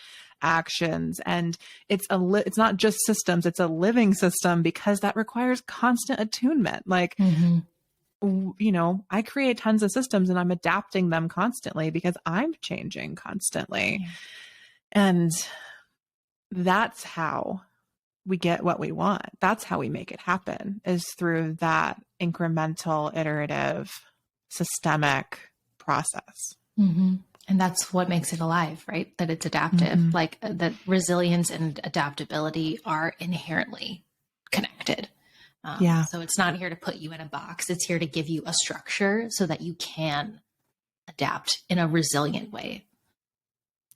actions. And it's not just systems, it's a living system because that requires constant attunement. Like, you know, I create tons of systems and I'm adapting them constantly because I'm changing constantly. Yeah. And that's how we get what we want. That's how we make it happen, is through that incremental, iterative, systemic process. And that's what makes it alive, right? That it's adaptive, like that resilience and adaptability are inherently connected. So it's not here to put you in a box. It's here to give you a structure so that you can adapt in a resilient way.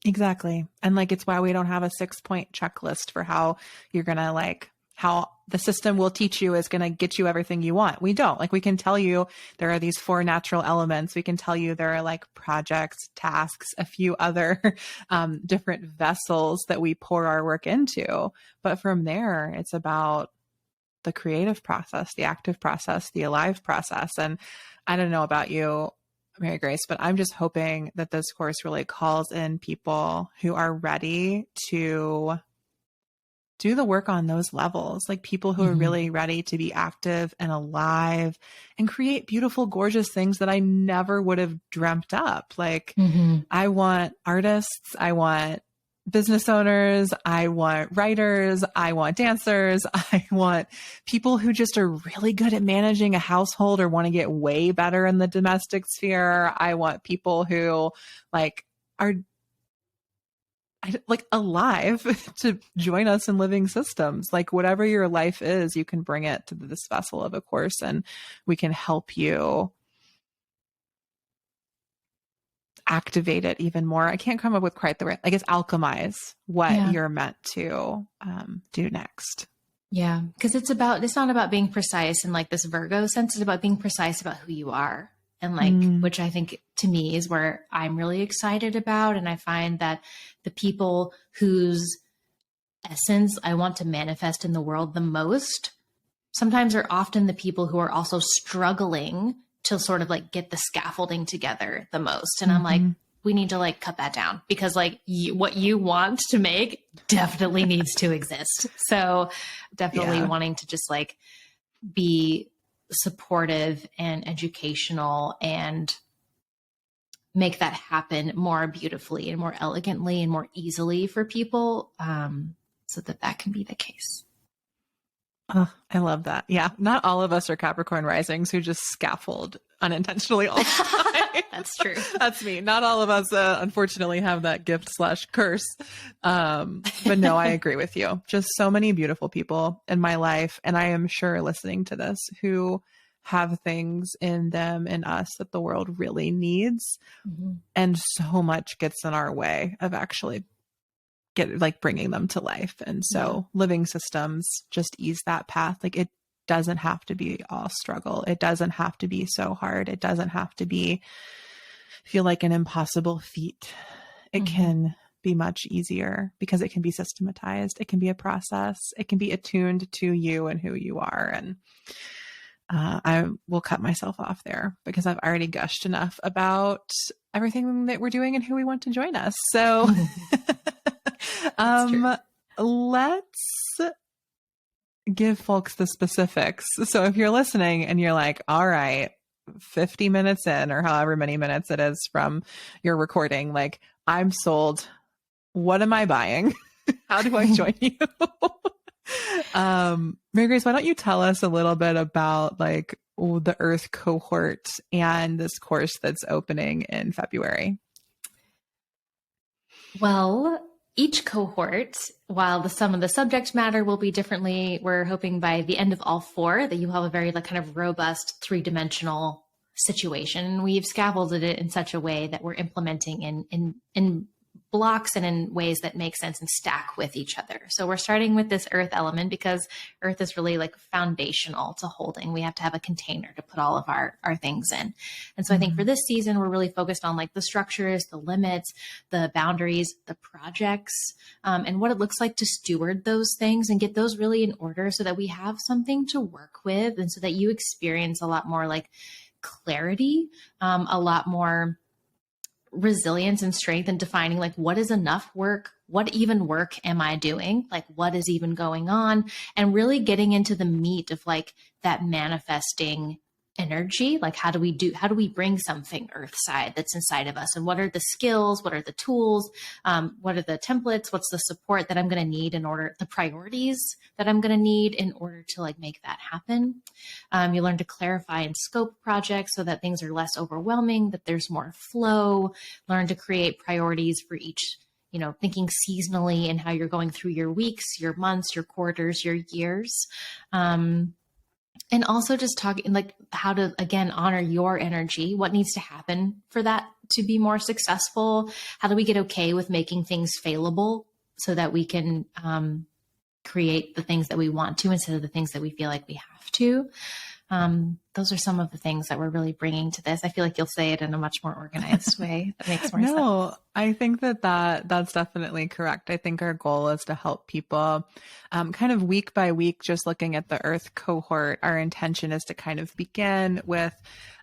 Exactly. And like, it's why we don't have a 6-point checklist for how you're going to like, how the system will teach you is going to get you everything you want. We don't. Like, we can tell you there are these 4 natural elements. We can tell you there are like projects, tasks, a few other different vessels that we pour our work into. But from there, it's about the creative process, the active process, the alive process. And I don't know about you, Mary Grace, but I'm just hoping that this course really calls in people who are ready to do the work on those levels, like people who are really ready to be active and alive and create beautiful, gorgeous things that I never would have dreamt up. Like, I want artists, I want business owners, I want writers, I want dancers, I want people who just are really good at managing a household or want to get way better in the domestic sphere. I want people who like are like alive to join us in living systems. Like whatever your life is, you can bring it to this vessel of a course and we can help you activate it even more. I can't come up with quite the right, I guess, alchemize what you're meant to do next. Yeah. Because it's not about being precise in like this Virgo sense. It's about being precise about who you are. And like, which I think to me is where I'm really excited about. And I find that the people whose essence I want to manifest in the world the most sometimes are often the people who are also struggling to sort of like get the scaffolding together the most. And I'm like, we need to like cut that down because like what you want to make definitely needs to exist. So definitely wanting to just like be supportive and educational and make that happen more beautifully and more elegantly and more easily for people so that can be the case. Oh, I love that. Yeah. Not all of us are Capricorn risings who just scaffold unintentionally all the time. That's true. That's me. Not all of us, unfortunately, have that gift / curse. But no, I agree with you. Just so many beautiful people in my life. And I am sure listening to this who have things in them and us that the world really needs. Mm-hmm. And so much gets in our way of actually bringing them to life. And so living systems just ease that path. Like it doesn't have to be all struggle. It doesn't have to be so hard. It doesn't have to feel like an impossible feat. It can be much easier because it can be systematized. It can be a process. It can be attuned to you and who you are. And I will cut myself off there because I've already gushed enough about everything that we're doing and who we want to join us. So let's give folks the specifics. So if you're listening and you're like, all right, 50 minutes in or however many minutes it is from your recording, like I'm sold. What am I buying? How do I join you? Mary Grace, why don't you tell us a little bit about like the Earth cohort and this course that's opening in February? Well, each cohort, while some of the subject matter will be differently, we're hoping by the end of all 4 that you have a very like kind of robust 3-dimensional situation. We've scaffolded it in such a way that we're implementing in blocks and in ways that make sense and stack with each other. So we're starting with this earth element because earth is really like foundational to holding. We have to have a container to put all of our things in. And so I think for this season, we're really focused on like the structures, the limits, the boundaries, the projects, and what it looks like to steward those things and get those really in order so that we have something to work with and so that you experience a lot more like clarity, a lot more resilience and strength in defining like what is enough work, what even work am I doing, like what is even going on, and really getting into the meat of like that manifesting energy. Like how do we bring something earth side that's inside of us, and what are the skills, what are the tools, what are the templates, what's the support that I'm going to need in order, the priorities that I'm going to need in order to like make that happen. You learn to clarify and scope projects so that things are less overwhelming, that there's more flow. Learn to create priorities for each, thinking seasonally and how you're going through your weeks, your months, your quarters, your years. And also just talking like how to, again, honor your energy. What needs to happen for that to be more successful? How do we get okay with making things failable so that we can create the things that we want to instead of the things that we feel like we have to? Those are some of the things that we're really bringing to this. I feel like you'll say it in a much more organized way. That makes more sense. No, I think that's definitely correct. I think our goal is to help people kind of week by week, just looking at the Earth cohort. Our intention is to kind of begin with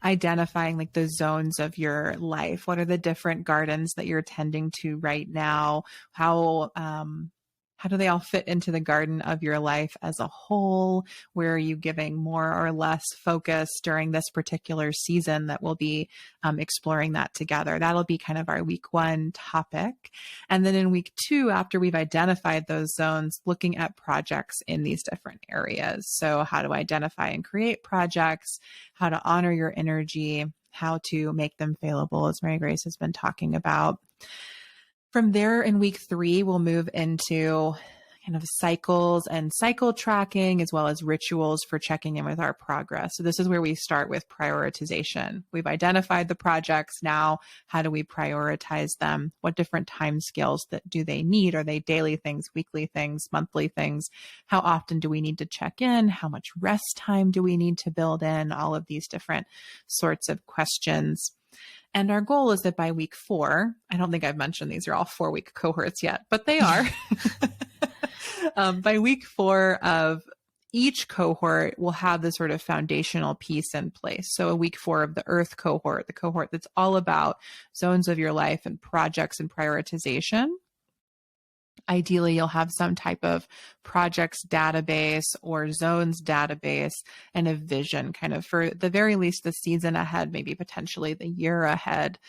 identifying like the zones of your life. What are the different gardens that you're tending to right now? How do they all fit into the garden of your life as a whole? Where are you giving more or less focus during this particular season that we'll be exploring that together? That'll be kind of our week 1 topic. And then in week 2, after we've identified those zones, looking at projects in these different areas. So how to identify and create projects, how to honor your energy, how to make them failable, as Mary Grace has been talking about. From there, in week 3, we'll move into kind of cycles and cycle tracking, as well as rituals for checking in with our progress. So this is where we start with prioritization. We've identified the projects. Now, how do we prioritize them? What different time scales that do they need? Are they daily things, weekly things, monthly things? How often do we need to check in? How much rest time do we need to build in? All of these different sorts of questions. And our goal is that by week 4, I don't think I've mentioned these are all 4-week cohorts yet, but they are. By week 4 of each cohort, we'll have this sort of foundational piece in place. So a week 4 of the Earth cohort, the cohort that's all about zones of your life and projects and prioritization. Ideally, you'll have some type of projects database or zones database and a vision kind of for the very least the season ahead, maybe potentially the year ahead.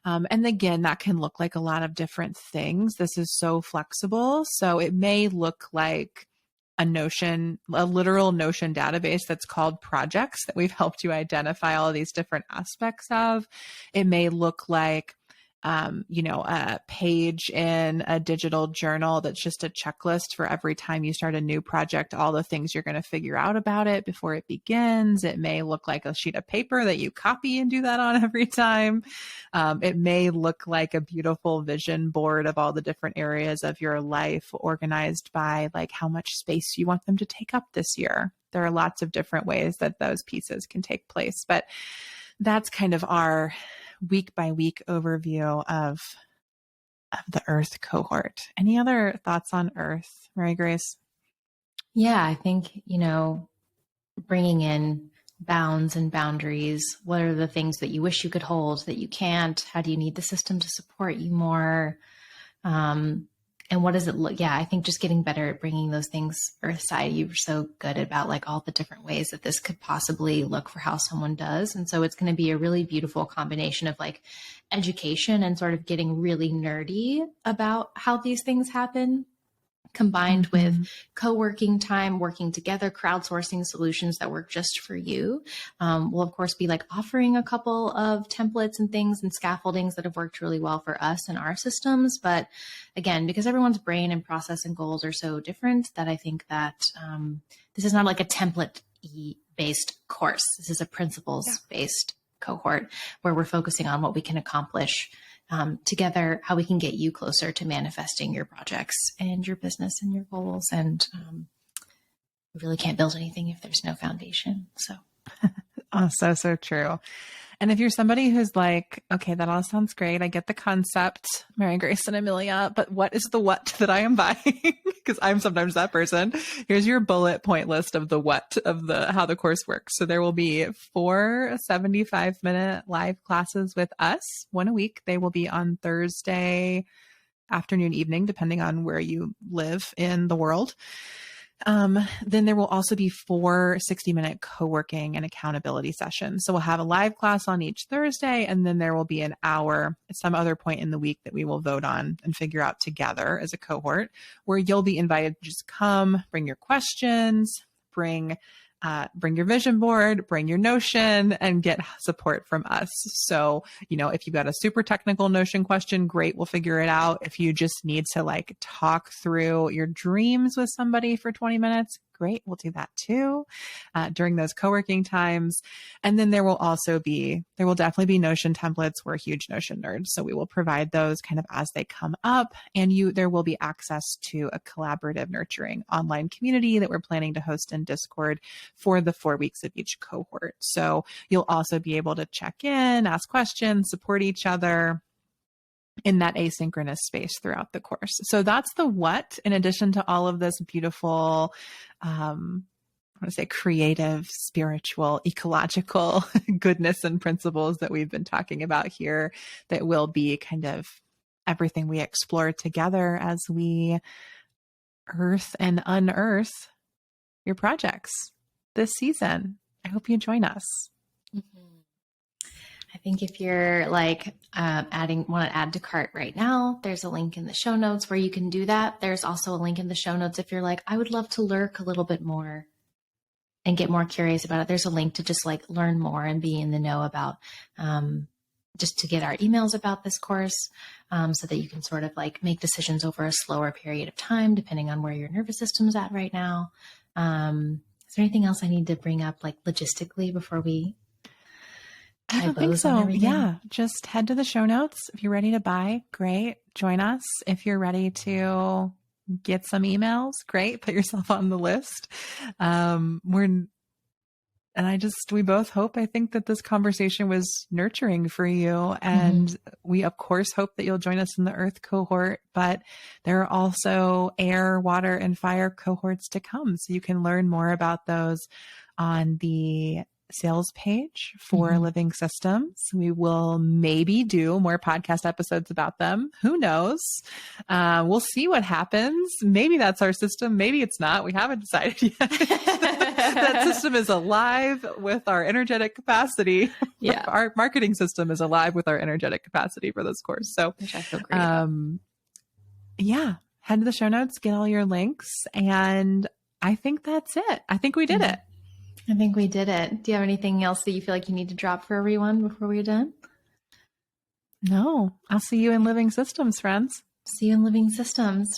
And again, that can look like a lot of different things. This is so flexible. So it may look like a literal Notion database that's called projects that we've helped you identify all of these different aspects of. It may look like, a page in a digital journal that's just a checklist for every time you start a new project, all the things you're going to figure out about it before it begins. It may look like a sheet of paper that you copy and do that on every time. It may look like a beautiful vision board of all the different areas of your life organized by like how much space you want them to take up this year. There are lots of different ways that those pieces can take place, but that's kind of our week by week overview of the Earth cohort. Any other thoughts on Earth, Mary Grace? Yeah, I think, bringing in bounds and boundaries. What are the things that you wish you could hold that you can't? How do you need the system to support you more? And what does it look? Yeah, I think just getting better at bringing those things earth side. You were so good about like all the different ways that this could possibly look for how someone does. And so it's going to be a really beautiful combination of like education and sort of getting really nerdy about how these things happen, combined with co-working time, working together, crowdsourcing solutions that work just for you. We'll of course be like offering a couple of templates and things and scaffoldings that have worked really well for us and our systems. But again, because everyone's brain and process and goals are so different, that I think that this is not like a template based course. This is a principles based cohort where we're focusing on what we can accomplish together, how we can get you closer to manifesting your projects and your business and your goals. And we really can't build anything if there's no foundation. So. Oh, so true. And if you're somebody who's like, okay, that all sounds great. I get the concept, Mary Grace and Amelia, but what is the what that I am buying? Because I'm sometimes that person. Here's your bullet point list of the what of how the course works. So there will be 4 75-minute live classes with us, one a week. They will be on Thursday afternoon, evening, depending on where you live in the world. Then there will also be 4 60-minute co-working and accountability sessions. So we'll have a live class on each Thursday, and then there will be an hour at some other point in the week that we will vote on and figure out together as a cohort, where you'll be invited to just come, bring your questions, bring your vision board, bring your Notion, and get support from us. So, if you've got a super technical Notion question, great, we'll figure it out. If you just need to like talk through your dreams with somebody for 20 minutes, great, we'll do that too during those co-working times. And then there will definitely be Notion templates. We're huge Notion nerds, so we will provide those kind of as they come up. And there will be access to a collaborative nurturing online community that we're planning to host in Discord for the 4 weeks of each cohort. So you'll also be able to check in, ask questions, support each other in that asynchronous space throughout the course. So that's the what, in addition to all of this beautiful, I want to say creative, spiritual, ecological goodness and principles that we've been talking about here, that will be kind of everything we explore together as we earth and unearth your projects this season. I hope you join us. Mm-hmm. I think if you're like want to add to cart right now, there's a link in the show notes where you can do that. There's also a link in the show notes if you're like, I would love to lurk a little bit more and get more curious about it. There's a link to just like learn more and be in the know about, just to get our emails about this course, so that you can sort of like make decisions over a slower period of time, depending on where your nervous system's at right now. Is there anything else I need to bring up like logistically before we... I don't think so. Yeah. Just head to the show notes. If you're ready to buy, great. Join us. If you're ready to get some emails, great. Put yourself on the list. We both hope, I think, that this conversation was nurturing for you. And we, of course, hope that you'll join us in the Earth cohort, but there are also air, water, and fire cohorts to come. So you can learn more about those on the sales page for Living Systems. We will maybe do more podcast episodes about them. Who knows? We'll see what happens. Maybe that's our system. Maybe it's not. We haven't decided yet. That system is alive with our energetic capacity. Yeah. Our marketing system is alive with our energetic capacity for this course. So, which I feel great about. Yeah, head to the show notes, get all your links, and I think that's it. I think we did it. I think we did it. Do you have anything else that you feel like you need to drop for everyone before we're done? No, I'll see you in living systems, friends. See you in living systems.